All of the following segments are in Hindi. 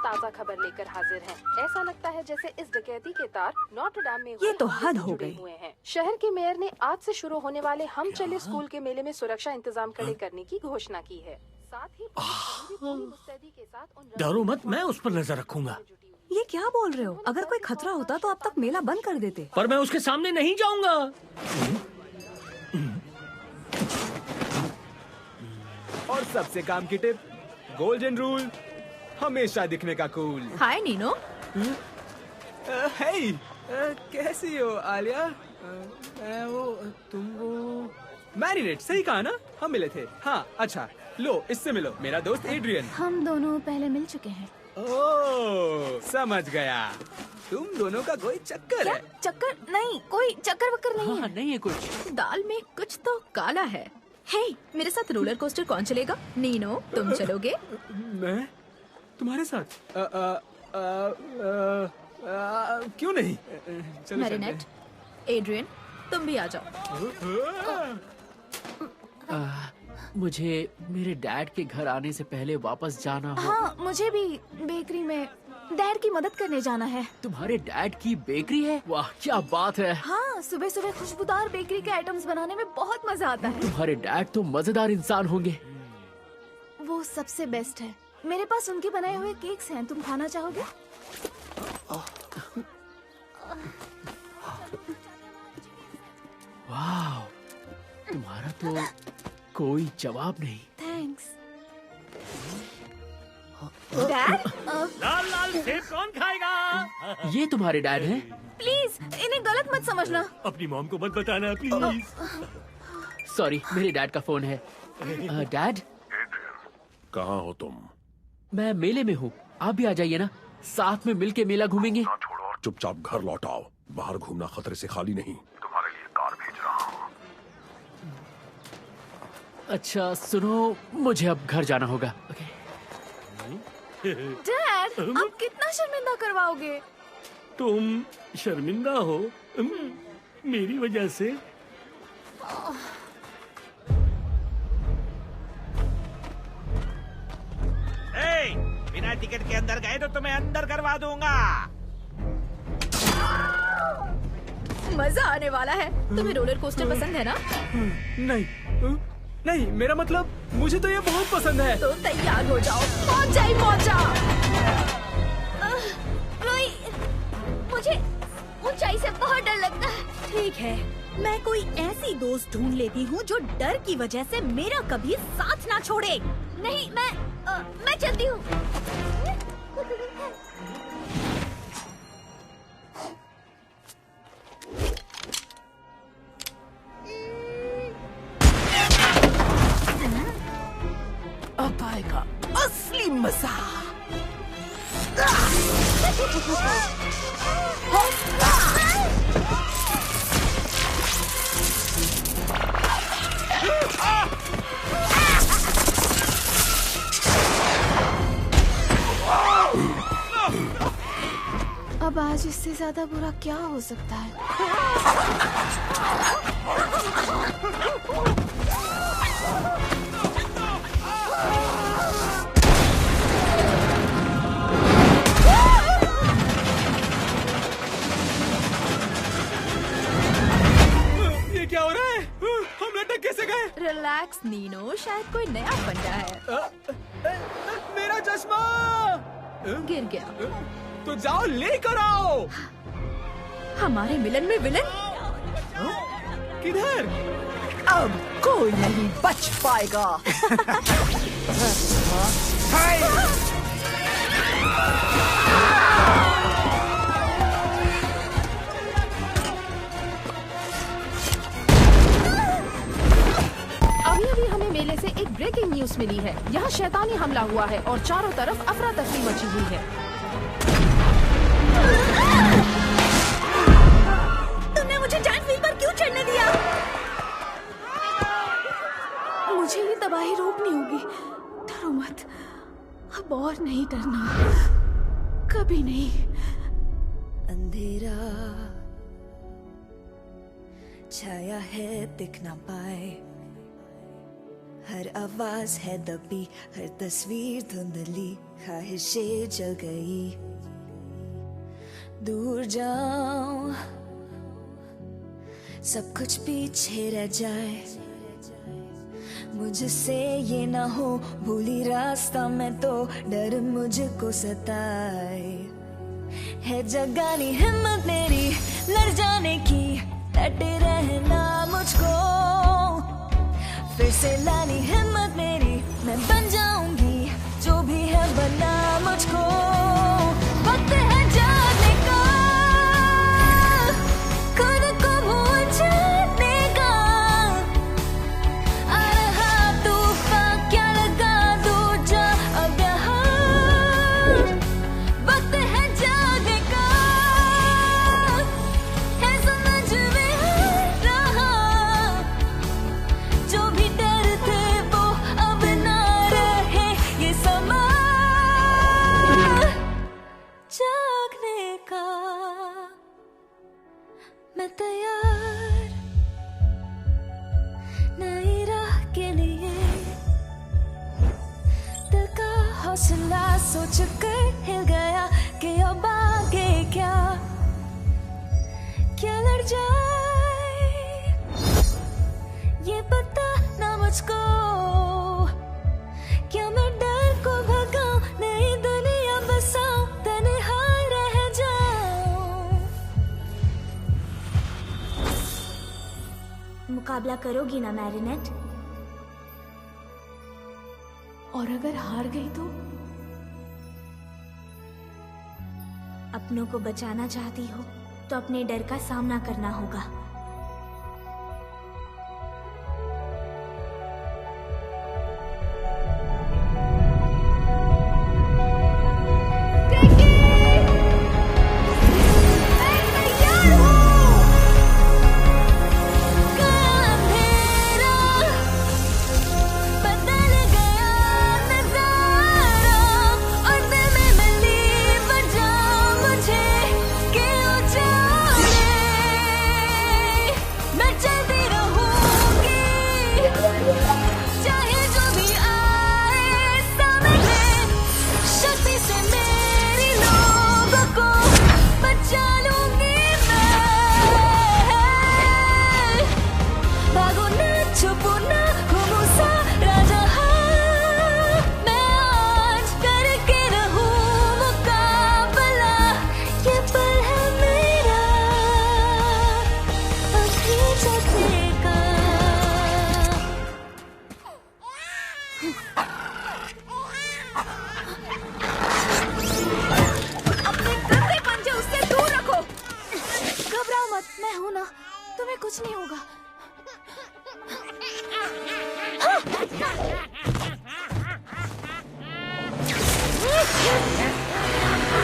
ताज़ा खबर लेकर हाजिर हैं। ऐसा लगता है जैसे इस डकैती के तार नॉटर डेम में ये तो हद हो जुड़े गई। हुए हैं। शहर के मेयर ने आज से शुरू होने वाले हम चले स्कूल के मेले में सुरक्षा इंतजाम कड़े करने की घोषणा की है। साथ ही पूरी मुस्तैदी के साथ उन डरो मत, मैं उस पर नजर रखूंगा। ये क्या बोल रहे हो? अगर कोई खतरा होता तो अब तक मेला बंद कर देते। पर मैं उसके सामने नहीं जाऊंगा। और सबसे काम की टिप, गोल्डन रूल, हमेशा दिखने का कूल। हाय नीनो। हे, कैसी हो आलिया? तुम मैरिनेट, सही कहा ना? हम मिले थे। हाँ, अच्छा, लो इससे मिलो, मेरा दोस्त एड्रियन। हम दोनों पहले मिल चुके हैं। ओह, समझ गया। तुम दोनों का कोई चक्कर है? चक्कर नहीं, कोई चक्कर वक्कर नहीं है। नहीं है कुछ। दाल में कुछ तो काला है। हे, मेरे साथ रोलर कोस्टर कौन चलेगा? नीनो, तुम चलोगे? मैं तुम्हारे साथ? क्यों नहीं? चलो मैरिनेट, एड्रियन, तुम भी आ जाओ। मुझे मेरे डैड के घर आने से पहले वापस जाना हो। हाँ, मुझे भी बेकरी में डैड की मदद करने जाना है। तुम्हारे डैड की बेकरी है? वाह, क्या बात है। हाँ, सुबह सुबह खुशबूदार बेकरी के आइटम्स बनाने में बहुत मजा आता है। तुम्हारे डैड तो मजेदार इंसान होंगे। वो सबसे बेस्ट है। मेरे पास उनके बनाए हुए केक्स हैं, तुम खाना चाहोगे? वाह, तुम्हारा तो कोई जवाब नहीं। थैंक्स। डैड, लाल लाल सेब कौन खाएगा? ये तुम्हारे डैड हैं? प्लीज इन्हें गलत मत समझना। अपनी मॉम को मत बताना प्लीज। सॉरी, मेरे डैड का फोन है। डैड, कहाँ हो तुम? मैं मेले में हूँ, आप भी आ जाइए ना, साथ में मिलके मेला घूमेंगे। छोड़ो और चुपचाप घर लौट आओ। बाहर घूमना खतरे से खाली नहीं। तुम्हारे लिए कार भेज रहा हूँ। अच्छा सुनो, मुझे अब घर जाना होगा। डैड, आप कितना शर्मिंदा करवाओगे? तुम शर्मिंदा हो मेरी वजह से? बिना टिकट के अंदर गए तो तुम्हें अंदर करवा दूंगा। मजा आने वाला है। तुम्हें रोलर कोस्टर पसंद है ना? नहीं, नहीं, मेरा मतलब मुझे तो ये बहुत पसंद है। तो तैयार हो जाओ, पहुंचा ही पहुंचा। मुझे ऊंचाई से बहुत डर लगता है। ठीक है, मैं कोई ऐसी दोस्त ढूंढ लेती हूँ जो डर की वजह से मेरा कभी साथ ना छोड़े। नहीं, मैं चलती हूँ। अब आएगा असली मजा। अब आज इससे ज्यादा बुरा क्या हो सकता है? ये क्या हो रहा है? हम लटक कैसे गए? रिलैक्स नीनो, शायद कोई नया फंडा है। मेरा चश्मा गिर गया। तो जाओ लेकर आओ। हमारे मिलन में विलन? किधर? अब कोई नहीं बच पाएगा। अभी हमें मेले से एक ब्रेकिंग न्यूज मिली है। यहाँ शैतानी हमला हुआ है और चारों तरफ अफरा तफरी मची हुई है। तुमने मुझे जाइंट व्हील पर क्यों चढ़ने दिया? मुझे ये तबाही रोकनी होगी। डरो मत, अब और नहीं डरना, कभी नहीं। अंधेरा छाया है, दिख ना पाए, हर आवाज है दबी, हर तस्वीर धुंधली, ख्वाहिशें जल गई। दूर जाऊं, सब कुछ पीछे रह जाए, मुझसे ये ना हो भूली रास्ता मैं तो डर मुझको सताए। है जगानी हिम्मत मेरी लड़ जाने की, डटे रहना मुझको, फिर से लानी हिम्मत मेरी, मैं बन जाऊंगी जो भी है बना मुझको। वक्त है जाने का, खुद को भूल जाने का, आ रहा तूफान क्या लगा दूर जा अब यहाँ। वक्त है जाने का, है समझ में आ रहा, जो भी डर थे वो अब ना रहे, ये समा जागने का। मैं तैयार नई राह के लिए, दिल का हौसला सोच कर हिल गया कि अब आगे क्या क्या लड़ जाए, ये पता ना मुझको, क्या मैं डर को भगाऊं, नई दुनिया बसाऊं, तन्हा रह जाऊं। मुकाबला करोगी ना मैरिनेट? और अगर हार गई तो? अपनों को बचाना चाहती हो तो अपने डर का सामना करना होगा।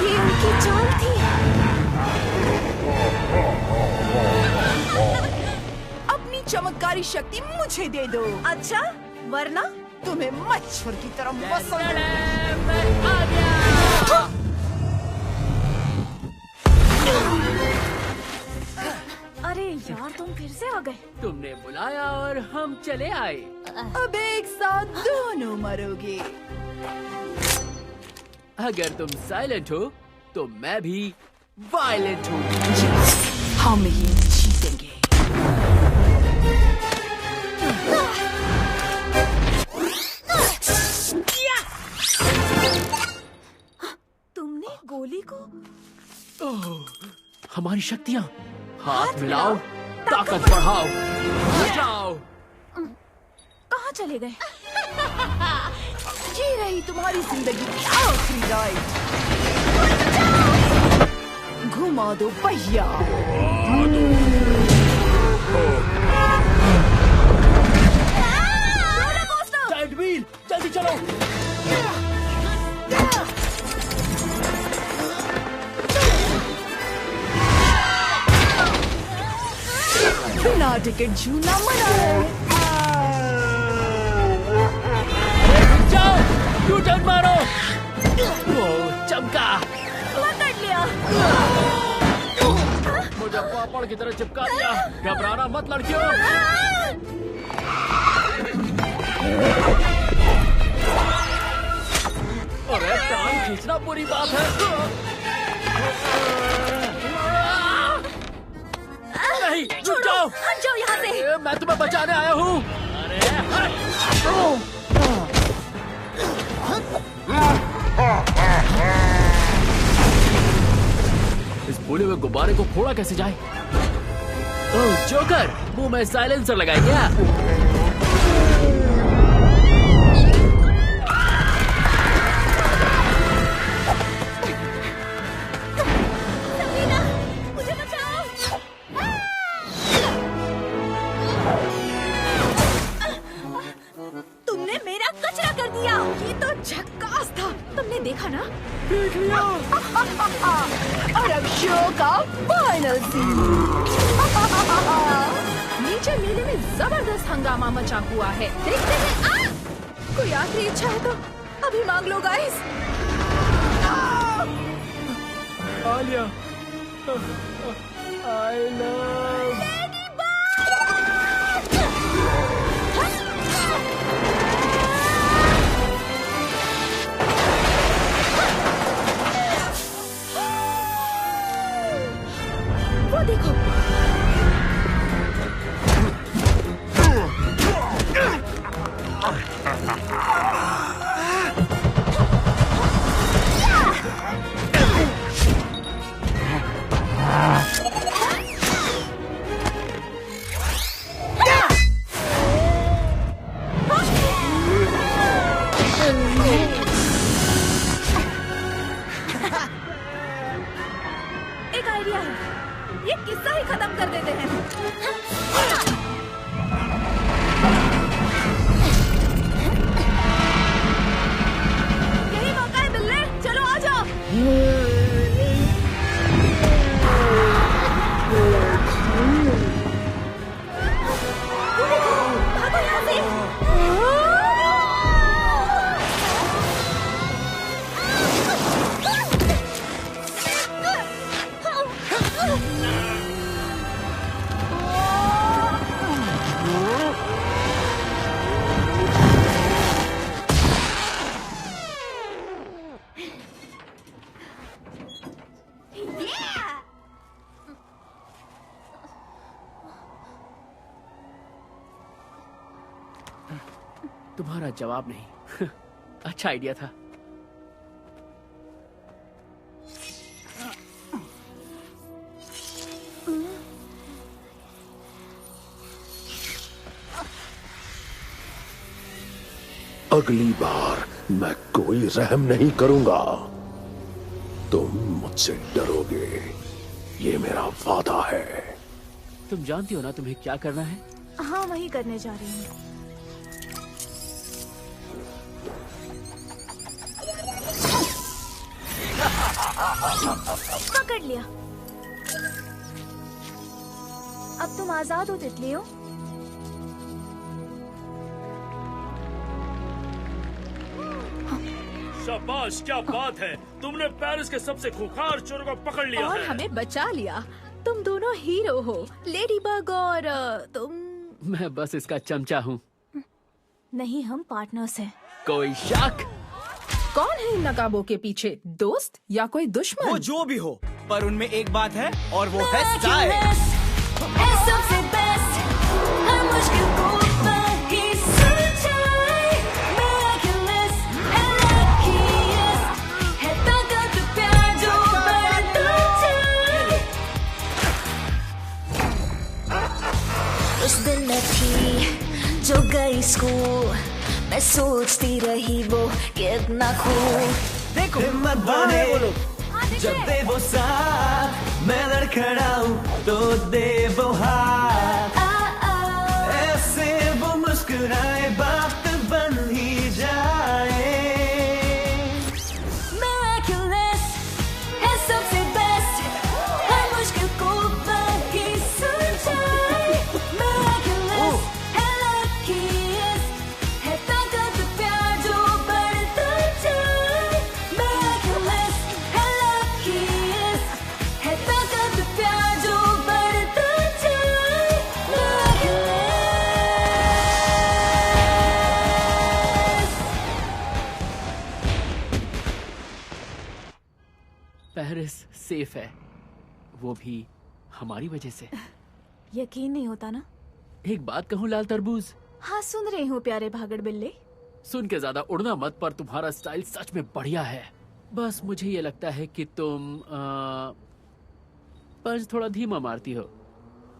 ये उनकी चाल थी। अपनी चमत्कारी शक्ति मुझे दे दो। अच्छा, वरना तुम्हें मच्छर की तरह पसंद अरे यार, तुम फिर से आ गए। तुमने बुलाया और हम चले आए। अब एक साथ दोनों मरोगे। अगर तुम साइलेंट हो तो मैं भी वायलेंट हूँ। हम ये जीतेंगे। तुमने गोली को? ओह, हमारी शक्तियाँ। हाथ मिलाओ, ताकत बढ़ाओ, जाओ। कहाँ चले गए? ये रही तुम्हारी जिंदगी की आखिरी राइड। घुमा दो पहिया। जायंट व्हील, जल्दी चलो। बिना टिकट झूला मना है। जाओ, यू टर्न मारो। ओह, चमका। पकड़ लिया। मुझे पापड़ की तरह चिपका दिया। घबराना मत लड़कियों। अरे टांग खींचना बुरी बात है। नहीं, रुक जाओ। हट जाओ यहाँ से। मैं तुम्हें बचाने आया हूँ। इस बुले हुए गुब्बारे को फोड़ा कैसे जाए? ओह जोकर, मुंह में साइलेंसर लगाई क्या? मुझे बचाओ। तुमने मेरा कचरा कर दिया। ये तो झक्कास था। तुमने देखा ना? देख लिया। और अब शो का फाइनल सीन। नीचे मेले में जबरदस्त हंगामा मचा हुआ है। देखते हैं। कोई आखिरी इच्छा है तो अभी मांग लो गाइस। Alia, I love। वो देखो। एक आइडिया है। ये किस्सा ही खत्म कर देते हैं। यही मौका है बिल्ले, चलो आ जाओ। भागो यहाँ से। तुम्हारा जवाब नहीं। अच्छा आइडिया था। अगली बार मैं कोई रहम नहीं करूंगा। तुम मुझसे डरोगे, ये मेरा वादा है। तुम जानती हो ना तुम्हें क्या करना है? हाँ, वही करने जा रही हूँ। पकड़ लिया। अब तुम आजाद हो तितलियों। शाबाश, क्या बात है। तुमने पेरिस के सबसे खूंखार चोरों को पकड़ लिया और है। हमें बचा लिया। तुम दोनों हीरो हो, लेडी बग और तुम। मैं बस इसका चमचा हूँ। नहीं, हम पार्टनर्स हैं। कोई शक? कौन है इन नकाबों के पीछे? दोस्त या कोई दुश्मन? वो जो भी हो, पर उनमें एक बात है और वो है स्टाइल। सबसे बेस्ट हर मुश्किल को बाकी सच्चाई। Miraculous and luckiest है ताकत प्यार जो बढ़ता जाए। उस दिन मैं थी जो गई स्कूल, मैं सोचती रही वो कितना खूब। देखो हिम्मत बने जब दे वो साथ, मैं लड़खड़ाऊं तो दे वो हाथ। ऐसे वो मुस्कुराए बात बन ही जाए। Miraculous है सबसे बेस्ट हर मुश्किल को बाकी सुलझाए। Miraculous है luckiest है ताकत प्यार जो बढ़ता जाए। Miraculous है luckiest है ताकत प्यार जो बढ़ता जाए। Miraculous पेरिस सेफ है, वो भी हमारी वजह से। यकीन नहीं होता ना? एक बात कहूँ लाल तरबूज? हाँ सुन रही हूँ प्यारे भागड़ बिल्ले। सुन के ज्यादा उड़ना मत, पर तुम्हारा स्टाइल सच में बढ़िया है। बस मुझे ये लगता है कि तुम पंच थोड़ा धीमा मारती हो।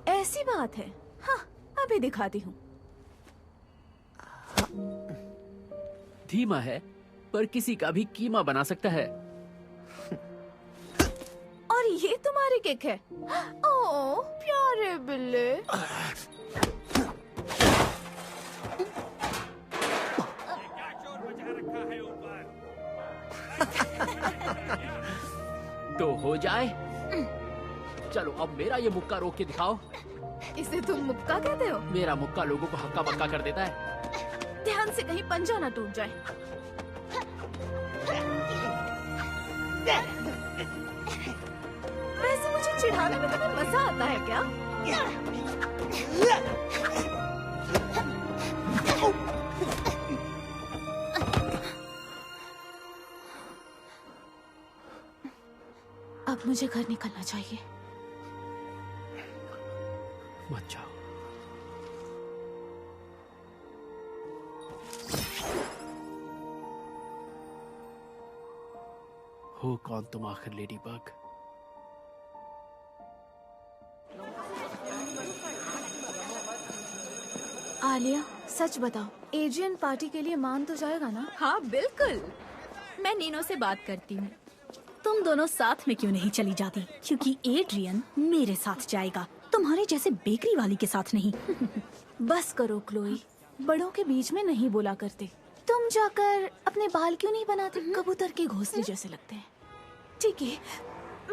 ऐसी बात है? हाँ अभी दिखाती हूँ। धीमा है पर किसी का भी कीमा बना सकता है। और ये तुम्हारी किक है? ओ प्यारे बिल्ले। क्या शोर मचा रखा है ऊपर? तो हो जाए। चलो अब मेरा ये मुक्का रोक के दिखाओ। इसे तुम मुक्का कहते हो? मेरा मुक्का लोगों को हक्का बक्का कर देता है। ध्यान से कहीं पंजा ना टूट जाए। वैसे मुझे चिढ़ाने में तुम्हें मजा आता है क्या? अब मुझे घर निकलना चाहिए। मत जाओ। हो कौन तुम आखिर लेडी बग? आलिया सच बताओ, एड्रियन पार्टी के लिए मान तो जाएगा ना? हाँ बिल्कुल, मैं नीनो से बात करती हूँ। तुम दोनों साथ में क्यों नहीं चली जाती? क्योंकि एड्रियन मेरे साथ जाएगा, तुम्हारे जैसे बेकरी वाली के साथ नहीं। बस करो क्लोई, बड़ों के बीच में नहीं बोला करते। तुम जाकर अपने बाल क्यों नहीं बनाते? कबूतर के घोंसले जैसे लगते हैं। ठीक है,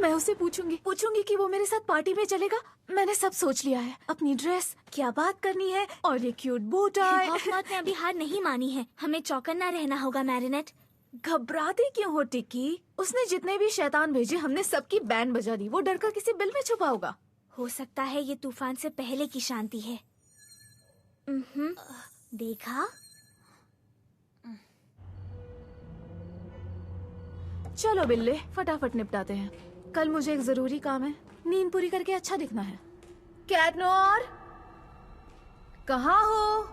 मैं उसे पूछूंगी कि वो मेरे साथ पार्टी में चलेगा। मैंने सब सोच लिया है, अपनी ड्रेस, क्या बात करनी है और ये क्यूट बूट टाई। ने अभी हार नहीं मानी है, हमें चौकन्ना रहना होगा मैरिनेट। घबराती क्यों हो टिक्की? उसने जितने भी शैतान भेजे हमने सबकी बैंड बजा दी। वो डरकर किसी बिल में छुपा होगा। हो सकता है ये तूफान से पहले की शांति है। देखा? चलो बिल्ले, फटाफट निपटाते हैं। कल मुझे एक जरूरी काम है, नींद पूरी करके अच्छा दिखना है। कैटनोर, कहाँ हो?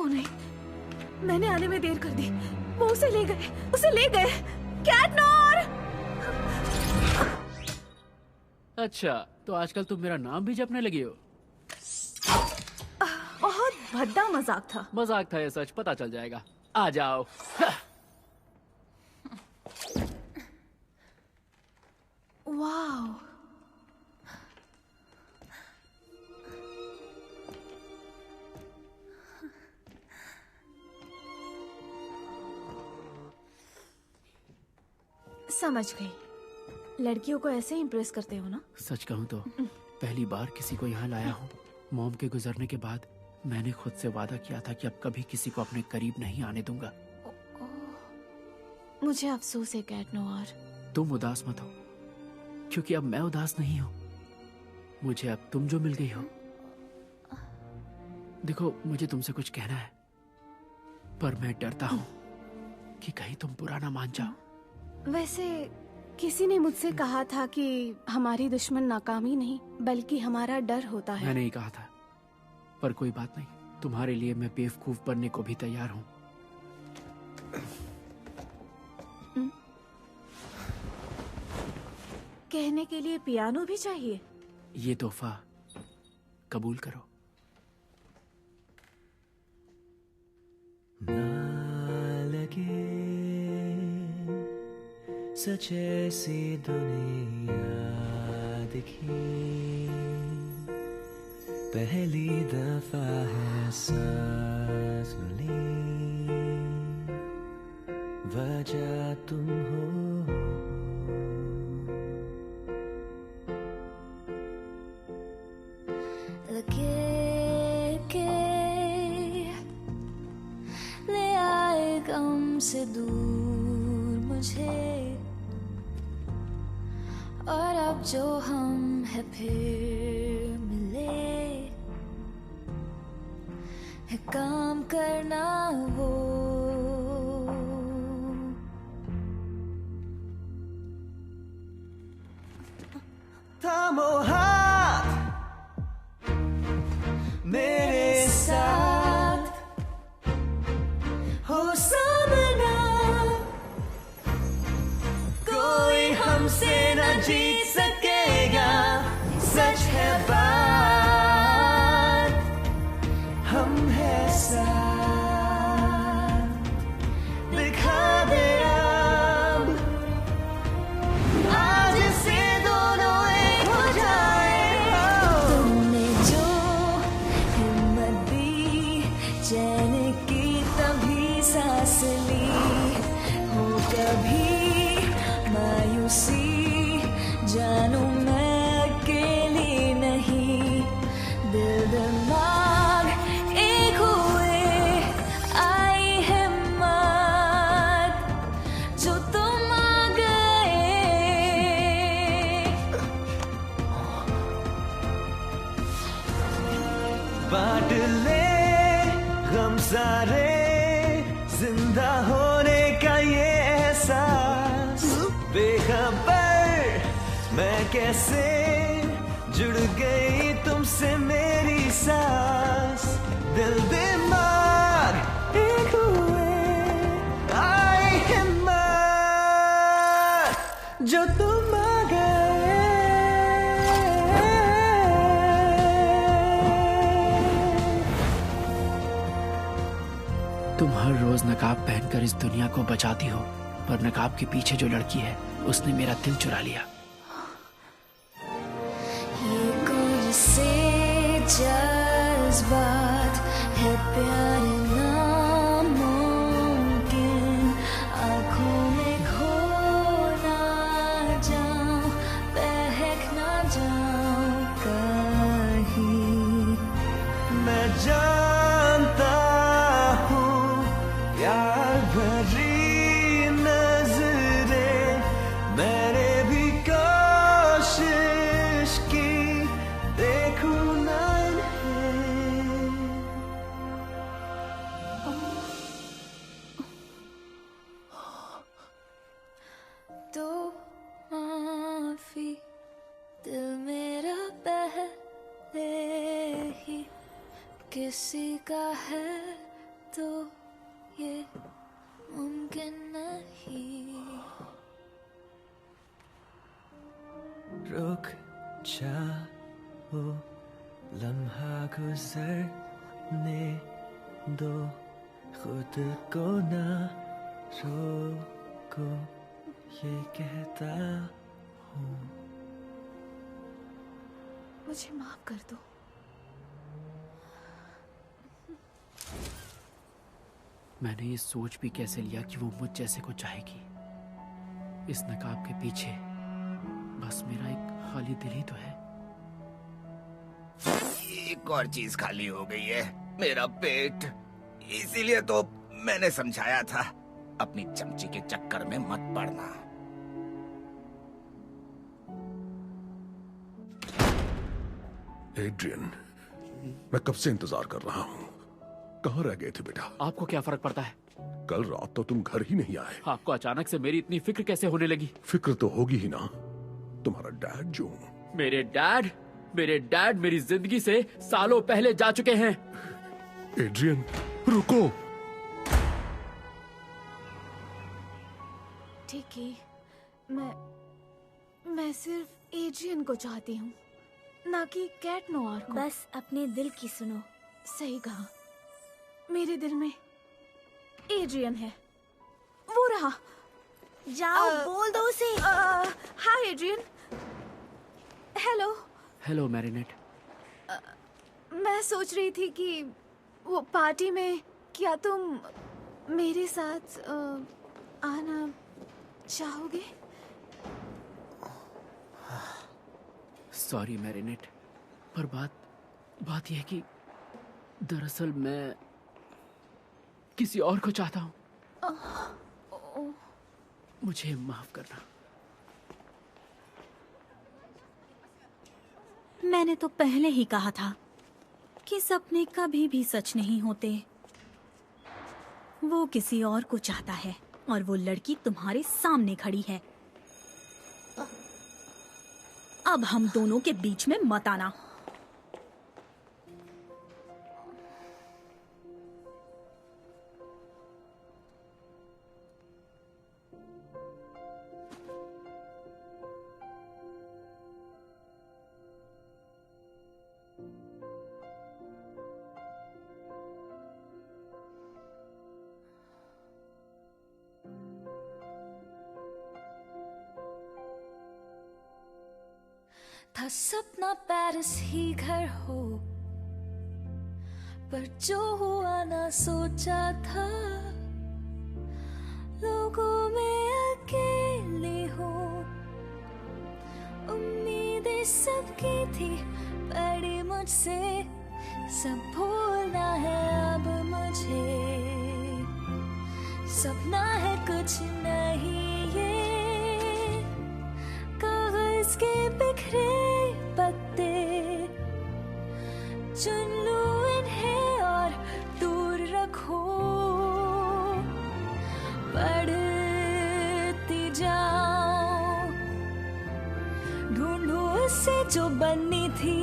ओ नहीं, मैंने आने में देर कर दी। वो उसे ले गए। कैटनोर! अच्छा, तो आजकल तुम मेरा नाम भी जपने लगी हो। बहुत भद्दा मजाक था। मजाक था ये सच पता चल जाएगा। आ जाओ। वाह, समझ गई। लड़कियों को ऐसे इम्प्रेस करते हो ना? सच कहूँ तो पहली बार किसी को यहाँ लाया हूँ। मॉम के गुजरने के बाद मैंने खुद से वादा किया था कि अब कभी किसी को अपने करीब नहीं आने दूंगा। मुझे अफसोस है कैटनोर। तुम उदास मत हो, क्योंकि अब मैं उदास नहीं हूँ। मुझे अब तुम जो मिल गई हो। देखो, मुझे तुमसे कुछ कहना है, पर मैं डरता हूँ कि कहीं तुम बुरा ना मान जाओ। वैसे किसी ने मुझसे कहा था कि हमारी दुश्मन नाकामी नहीं बल्कि हमारा डर होता है। मैंने ही कहा था, पर कोई बात नहीं। तुम्हारे लिए मैं बेवकूफ बनने को भी तैयार हूँ। कहने के लिए पियानो भी चाहिए? ये तोहफा कबूल करो। ना लगे सच ऐसी दुनिया दिखी, पहली दफा है सांस ली, वजह तुम हो। लगे के ले आए गम से दूर मुझे, और अब जो हम है फिर मिले, है काम करना वो थामो हाथ मेरे साथ हो सामना कोई हमसे न जीत सकेगा सच है बात हम है साथ दिखा दे अब आज से दोनों एक हो जाए तुमने जो हिम्मत दी चैन की तभी सांस ली हो कभी मायूसी जानू मैं अकेली नहीं दिल दिमाग एक हुए आई हिम्मत जो तुम आ गए बांट ले गम सारे जिंदा होने का ये एहसास बेखबर मैं कैसे जुड़ गई तुमसे मेरी सांस दिल दिमाग एक हुए आई हिम्मत जो तुम आ गए तुम हर रोज नकाब पहनकर इस दुनिया को बचाती हो, पर नकाब के पीछे जो लड़की है उसने मेरा दिल चुरा लिया। ये कौन से जज्बात है प्यार नामुमकिन आँखों में खो ना जाऊं बहक ना जाऊं कहीं मैं जानता हूँ प्यार भरी नजरें मैंने भी कोशिश की देखूं ना इन्हें। तो माफी दिल मेरा पहले ही किसी का है तो ये मुमकिन नहीं रुक जाओ लम्हा गुजरने दो खुद को ना रोको ये कहता हूँ मुझे माफ कर दो। मैंने ये सोच भी कैसे लिया कि वो मुझ जैसे को चाहेगी। इस नकाब के पीछे बस मेरा एक खाली दिल ही तो है। एक और चीज खाली हो गई है, मेरा पेट। इसीलिए तो मैंने समझाया था अपनी चमची के चक्कर में मत पड़ना। एड्रियन, मैं कब से इंतजार कर रहा हूँ। कहाँ रह गए थे बेटा? आपको क्या फर्क पड़ता है? कल रात तो तुम घर ही नहीं आए। आपको अचानक से मेरी इतनी फिक्र कैसे होने लगी? फिक्र तो होगी ही ना, तुम्हारा डैड जो। मेरे डैड मेरी जिंदगी से सालों पहले जा चुके हैं। एड्रियन, रुको। ठीक है, मैं सिर्फ एड्रियन को चाहती हूँ, ना कि कैट नोआर को। बस अपने दिल की सुनो। सही कहा, मेरे दिल में एड्रियन है। वो रहा। जाओ बोल दो उसे। हाय एड्रियन। हेलो। Hello marinate. मैं सोच रही थी कि वो पार्टी में क्या तुम मेरे साथ आना चाहोगे? सॉरी मैरिनेट, पर बात यह है कि दरअसल मैं किसी और को चाहता हूँ। मुझे माफ करना। मैंने तो पहले ही कहा था कि सपने कभी भी सच नहीं होते। वो किसी और को चाहता है और वो लड़की तुम्हारे सामने खड़ी है। अब हम दोनों के बीच में मत आना। था सपना पेरिस ही घर हो, पर जो हुआ ना सोचा था। लोगों में अकेले हो, उम्मीदें सबकी थी बड़ी मुझसे, सब भूलना है अब मुझे। सपना है कुछ नहीं ये, कागज के बिखरे पत्ते, चुन लूं इन्हें और दूर रखो। पढ़ती जाओ, ढूंढूं उससे जो बननी थी,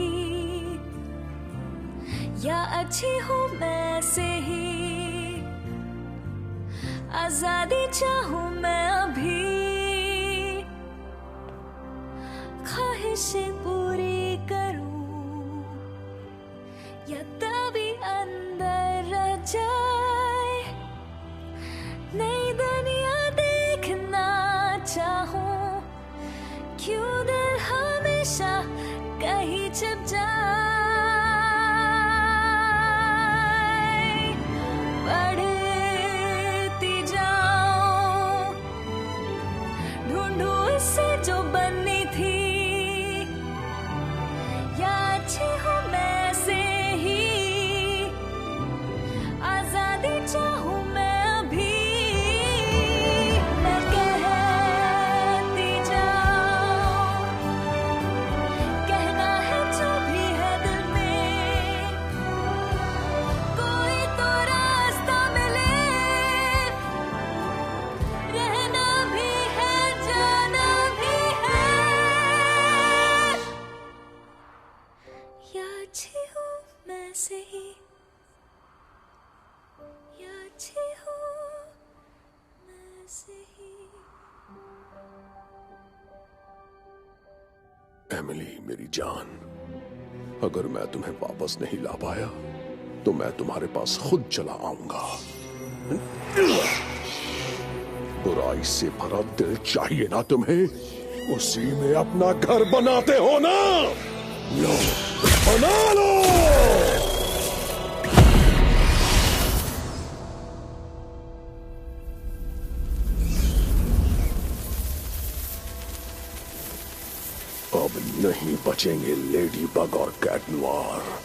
या अच्छी हूँ मैं से ही। आजादी चाहूं मैं अभी, ख्वाहिशें पूरी करूं, या तभी अंदर रह जाए। नई दुनिया देखना चाहूं, क्यों दिल हमेशा कहीं छिप जाए। पढ़ती जाओ, ढूंढूं उससे जो बननी थी, या अच्छी हूँ मैं से ही। आजादी चाहूँ मैं अभी, मैं कहती जाऊँ, कहना है जो भी है दिल में। कोई तो रास्ता मिले, रहना भी है जाना भी है। या अच्छी हूँ मैं से ही, या अच्छी हूँ मैं से ही। एमिली मेरी जान, अगर मैं तुम्हें वापस नहीं ला पाया तो मैं तुम्हारे पास खुद चला आऊंगा। बुराई से भरा दिल चाहिए ना तुम्हें, उसी में अपना घर बनाते हो ना। लो बना लो। अब नहीं बचेंगे लेडी बग और कैट नोयर।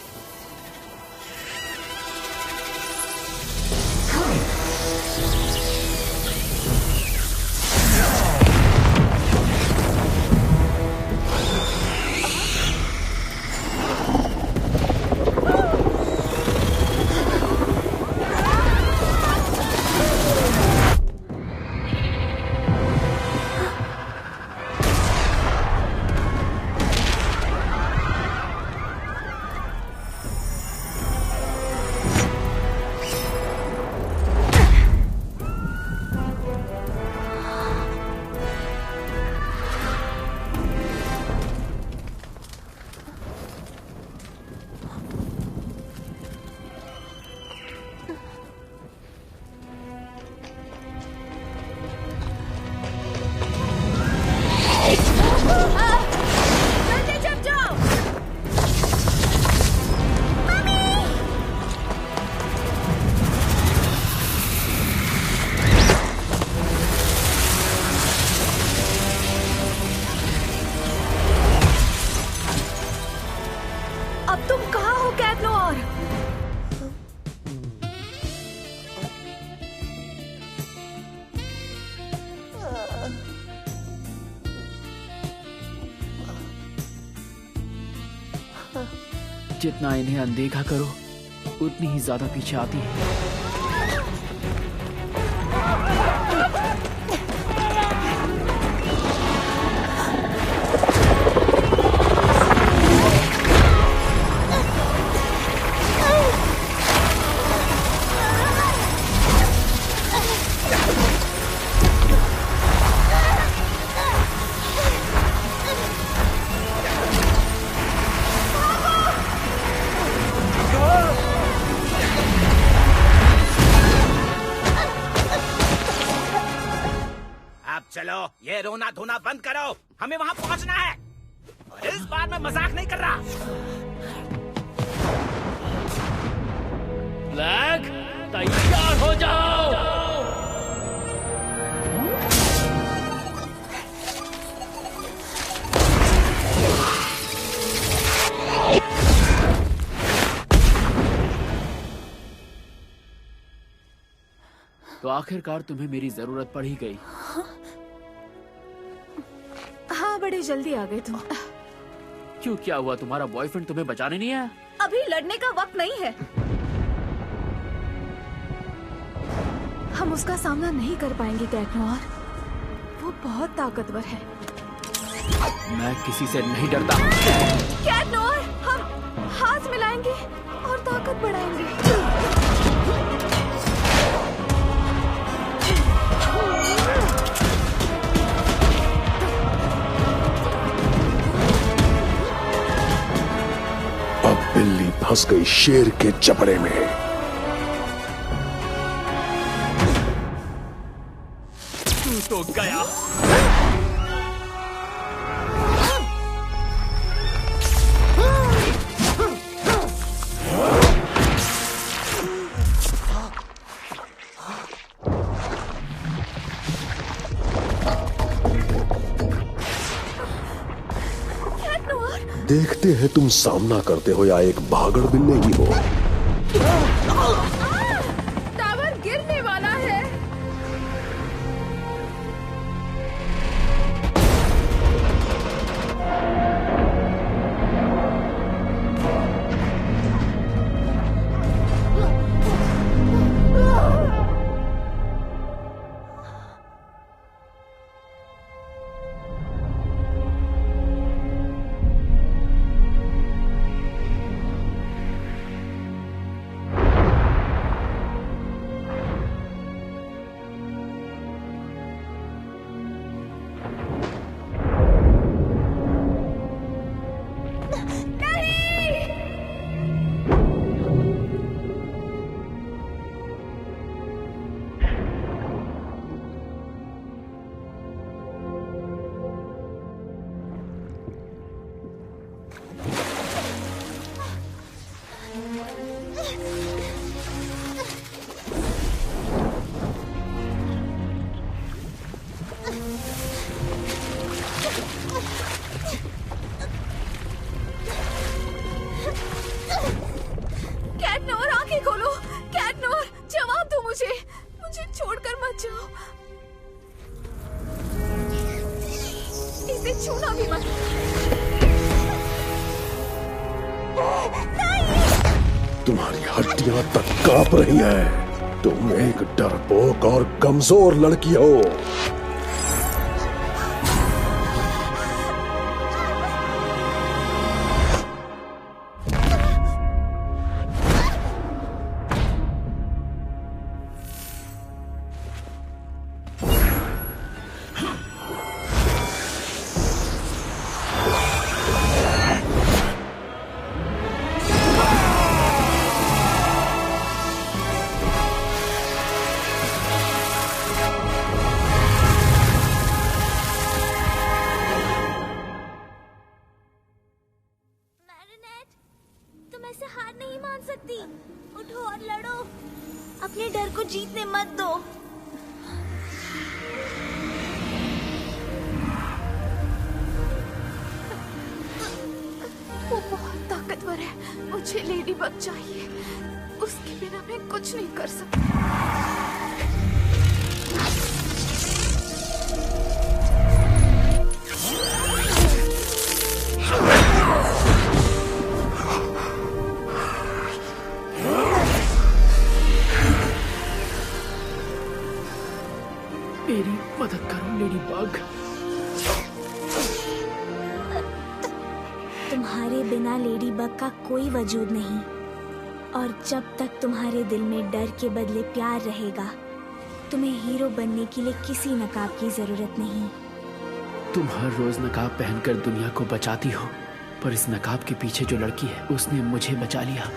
अब तुम कहाँ हो कैट नोयर? जितना इन्हें अनदेखा करो उतनी ही ज्यादा पीछे आती है। चलो ये रोना धोना बंद करो, हमें वहाँ पहुँचना है। और इस बार मैं मजाक नहीं कर रहा। ब्लैक, तैयार हो जाओ। तो आखिरकार तुम्हें मेरी जरूरत पड़ ही गई। हाँ, बड़े जल्दी आ गए तुम। क्यों, क्या हुआ? तुम्हारा बॉयफ्रेंड तुम्हें बचाने नहीं आया? अभी लड़ने का वक्त नहीं है। हम उसका सामना नहीं कर पाएंगे कैट नोयर। वो बहुत ताकतवर है। मैं किसी से नहीं डरता। कैट नोयर, हम हाथ मिलाएंगे और ताकत बढ़ाएंगे। अब बिल्ली फंस गई शेर के जबड़े में। तू तो गया। देखते हैं तुम सामना करते हो या एक भागड़ बिल्ले ही हो। टावर गिरने वाला है। तुम्हारी हड्डियां तक कांप रही हैं। तुम एक डरपोक और कमजोर लड़की हो। मेरी मदद करो लेडी बग। तुम्हारे बिना लेडी बग का कोई वजूद नहीं, और जब तक तुम्हारे दिल में डर के बदले प्यार रहेगा, तुम्हें हीरो बनने के लिए किसी नकाब की जरूरत नहीं। तुम हर रोज नकाब पहनकर दुनिया को बचाती हो, पर इस नकाब के पीछे जो लड़की है उसने मुझे बचा लिया।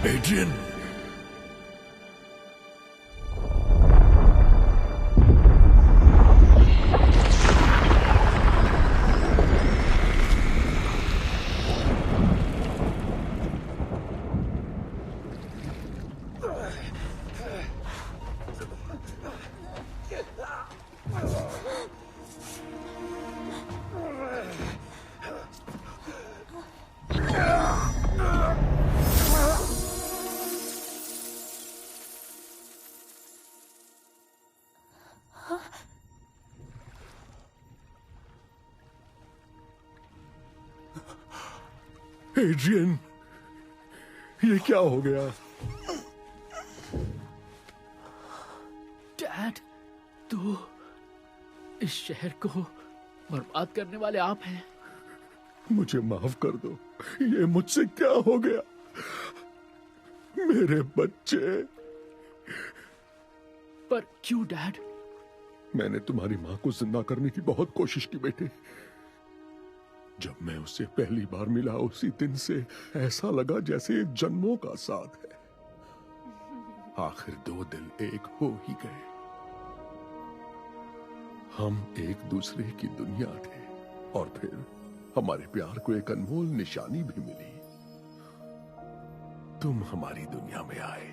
एड्रियन, एड्रियन, ये क्या हो गया? डैड, तो इस शहर को बर्बाद करने वाले आप हैं। मुझे माफ कर दो, ये मुझसे क्या हो गया? मेरे बच्चे। पर क्यों डैड? मैंने तुम्हारी मां को जिंदा करने की बहुत कोशिश की बेटे। जब मैं उससे पहली बार मिला, उसी दिन से ऐसा लगा जैसे जन्मों का साथ है। आखिर दो दिल एक हो ही गए। हम एक दूसरे की दुनिया थे और फिर हमारे प्यार को एक अनमोल निशानी भी मिली। तुम हमारी दुनिया में आए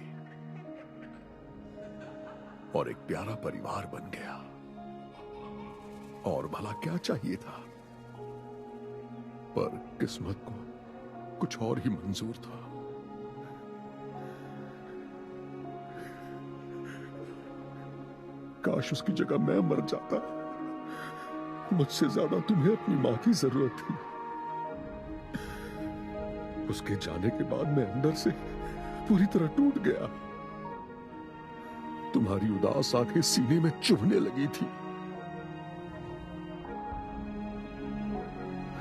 और एक प्यारा परिवार बन गया। और भला क्या चाहिए था? पर किस्मत को कुछ और ही मंजूर था। काश उसकी जगह मैं मर जाता। मुझसे ज्यादा तुम्हें अपनी मां की जरूरत थी। उसके जाने के बाद मैं अंदर से पूरी तरह टूट गया। तुम्हारी उदास आंखें सीने में चुभने लगी थी।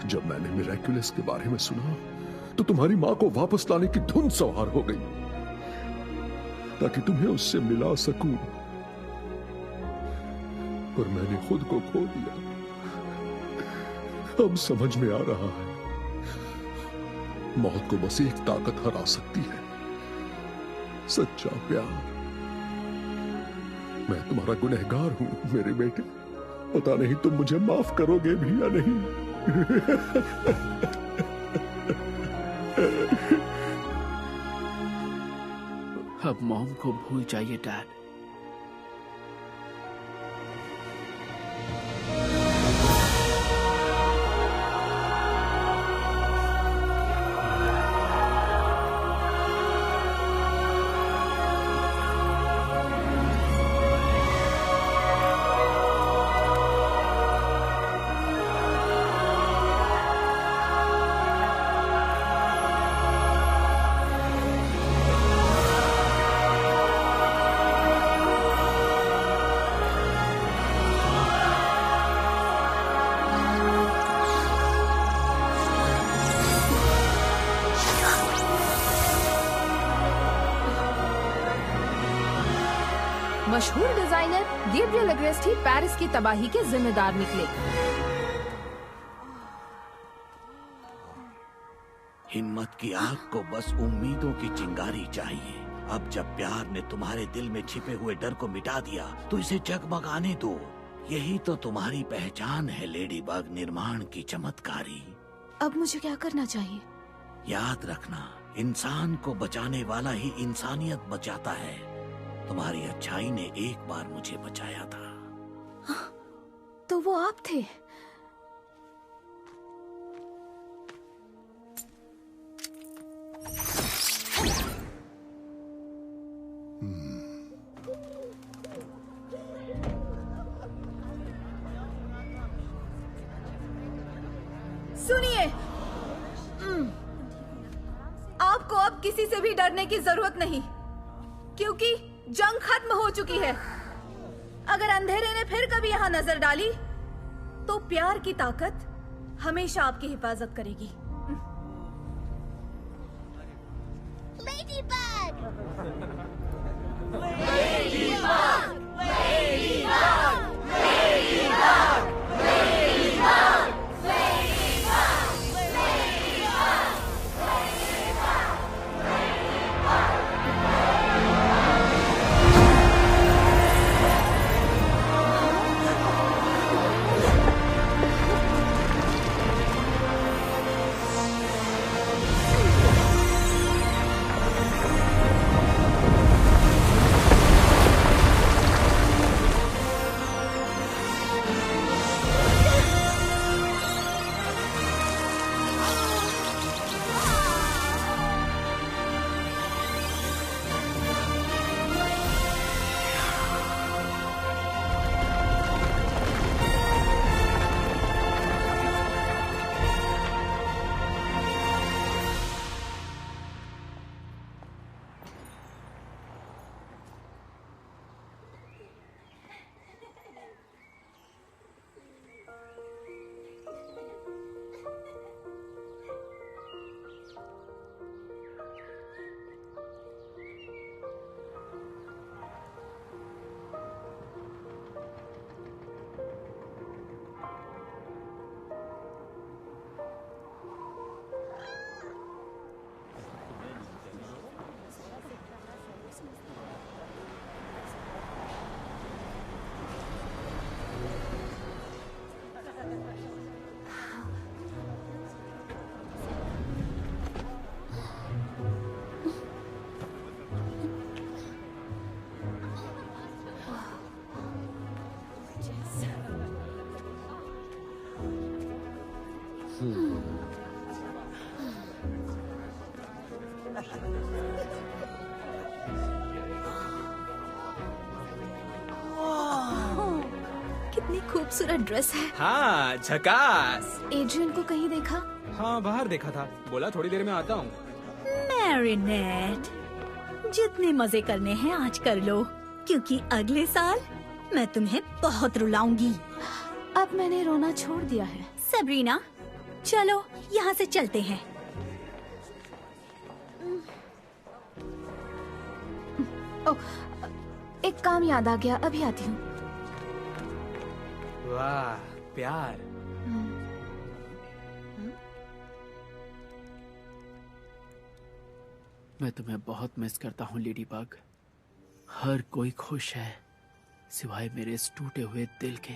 जब मैंने मिरेकुलस के बारे में सुना तो तुम्हारी मां को वापस लाने की धुन सवार हो गई ताकि तुम्हें उससे मिला सकूं। पर मैंने खुद को खो दिया। अब समझ में आ रहा है, मौत को बस एक ताकत हरा सकती है, सच्चा प्यार। मैं तुम्हारा गुनहगार हूं मेरे बेटे। पता नहीं तुम मुझे माफ करोगे भी या नहीं। अब मॉम को भूल जाइए डैड। मशहूर डिजाइनर गैब्रियल अग्रेस्ट ही पेरिस की तबाही के जिम्मेदार निकले। हिम्मत की आग को बस उम्मीदों की चिंगारी चाहिए। अब जब प्यार ने तुम्हारे दिल में छिपे हुए डर को मिटा दिया तो इसे जगमगाने दो। यही तो तुम्हारी पहचान है लेडीबग, निर्माण की चमत्कारी। अब मुझे क्या करना चाहिए? याद रखना, इंसान को बचाने वाला ही इंसानियत बचाता है। तुम्हारी अच्छाई ने एक बार मुझे बचाया था। तो वो आप थे। सुनिए, आपको अब किसी से भी डरने की जरूरत नहीं, क्योंकि जंग खत्म हो चुकी है। अगर अंधेरे ने फिर कभी यहाँ नजर डाली तो प्यार की ताकत हमेशा आपकी हिफाजत करेगी। खूबसूरत ड्रेस है। हाँ, झकास। एड्रियन को कहीं देखा? हाँ, बाहर देखा था, बोला थोड़ी देर में आता हूँ। मैरिनेट, जितने मजे करने हैं आज कर लो, क्योंकि अगले साल मैं तुम्हें बहुत रुलाऊंगी। अब मैंने रोना छोड़ दिया है। सबरीना, चलो यहाँ से चलते हैं। ओ, एक काम याद आ गया, अभी आती हूँ। वाह, प्यार। मैं तुम्हें बहुत मिस करता हूँ लेडी बग। हर कोई खुश है सिवाय मेरे इस टूटे हुए दिल के।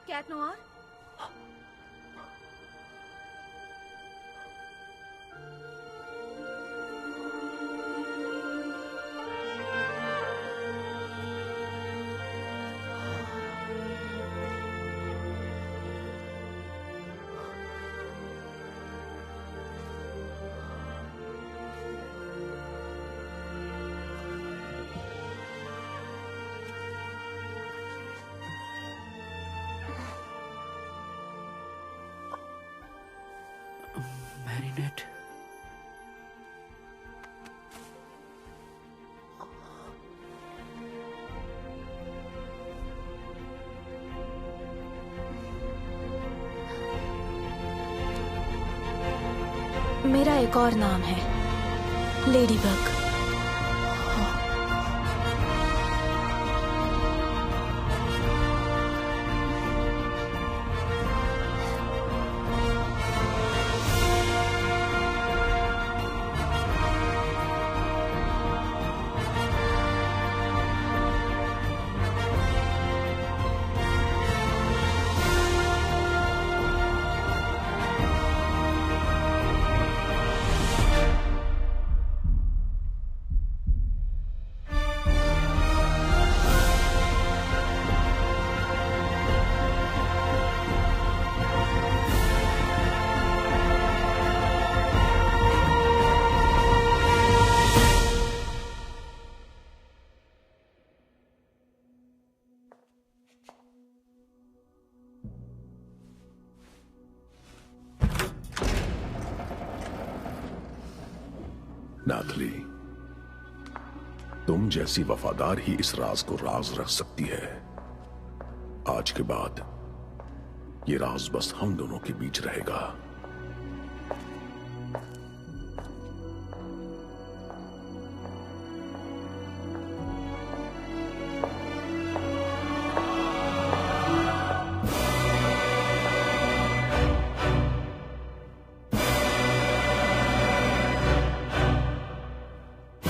कैट नोआर, मैरिनेट, मेरा एक और नाम है, लेडी बग। नाथली, तुम जैसी वफादार ही इस राज को राज रख सकती है। आज के बाद ये राज बस हम दोनों के बीच रहेगा।